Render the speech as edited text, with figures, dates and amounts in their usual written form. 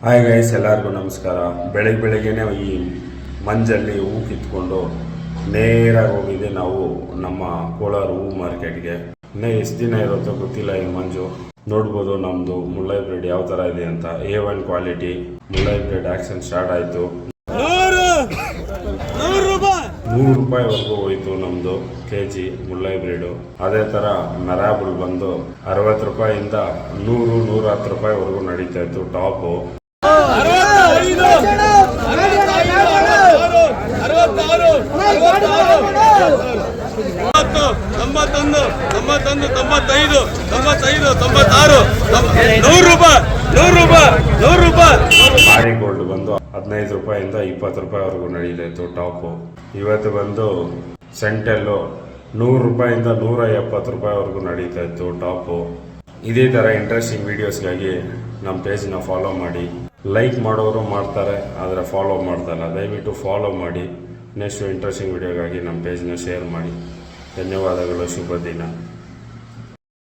Hi guys, ಎಲ್ಲರಿಗೂ ನಮಸ್ಕಾರ. ಬೆಳಗ್ಗೆನೇ ಈ ಮಂಜಲ್ಲಿ ಹೂ ಕಿತ್ಕೊಂಡು ನೇರಾಗಿ ಹೋಗಿದ್ದೆ ನಾವು ನಮ್ಮ ಕೋಲಾರ ಹೂ ಮಾರ್ಕೆಟ್ಗೆ. ಇನ್ನೂ ಎಷ್ಟು ದಿನ ಇರುತ್ತೋ ಗೊತ್ತಿಲ್ಲ ಈ ಮಂಜು. ನೋಡ್ಬೋದು ನಮ್ಮದು ಮುಳ್ಳೈ ಬ್ರೆಡ್ ಯಾವ ಥರ ಇದೆ ಅಂತ. A1 ಕ್ವಾಲಿಟಿ ಮುಳ್ಳೈ ಬ್ರೆಡ್ ಆ್ಯಕ್ಷನ್ ಸ್ಟಾರ್ಟ್ ಆಯಿತು. 100 ರೂಪಾಯಿವರೆಗೂ ಹೋಯಿತು ನಮ್ಮದು kg ಮುಳ್ಳೈ ಬ್ರೆಡು. ಅದೇ ಥರ ನರಾಬುಲ್ ಬಂದು 60 ರೂಪಾಯಿಂದ 100-110 ರೂಪಾಯಿವರೆಗೂ ನಡೀತಾ ಇತ್ತು ಟಾಪು. ಮಾರಿಗೋಲ್ಡ್ ಬಂದು 15 ರೂಪಾಯಿಂದ 20 ರೂಪಾಯಿವರೆಗೂ ನಡೀತಾ ಇತ್ತು ಟಾಪು. ಇವತ್ತು ಬಂದು ಸೆಂಟೆಲ್ಲು 100 ರೂಪಾಯಿಂದ 170 ರೂಪಾಯಿವರೆಗೂ ನಡೀತಾ ಇತ್ತು ಟಾಪು. ಇದೇ ಥರ ಇಂಟ್ರೆಸ್ಟಿಂಗ್ ವೀಡಿಯೋಸ್ಗಾಗಿ ನಮ್ಮ ಪೇಜ್ನ ಫಾಲೋ ಮಾಡಿ. ಲೈಕ್ ಮಾಡೋರು ಮಾಡ್ತಾರೆ, ಆದರೆ ಫಾಲೋ ಮಾಡ್ತಾಯಿಲ್ಲ. ದಯವಿಟ್ಟು ಫಾಲೋ ಮಾಡಿ. ನೆಕ್ಸ್ಟ್ ಇಂಟ್ರೆಸ್ಟಿಂಗ್ ವೀಡಿಯೋಗಾಗಿ ನಮ್ಮ ಪೇಜ್ನ ಶೇರ್ ಮಾಡಿ. ಧನ್ಯವಾದಗಳು. ಶುಭ ದಿನ.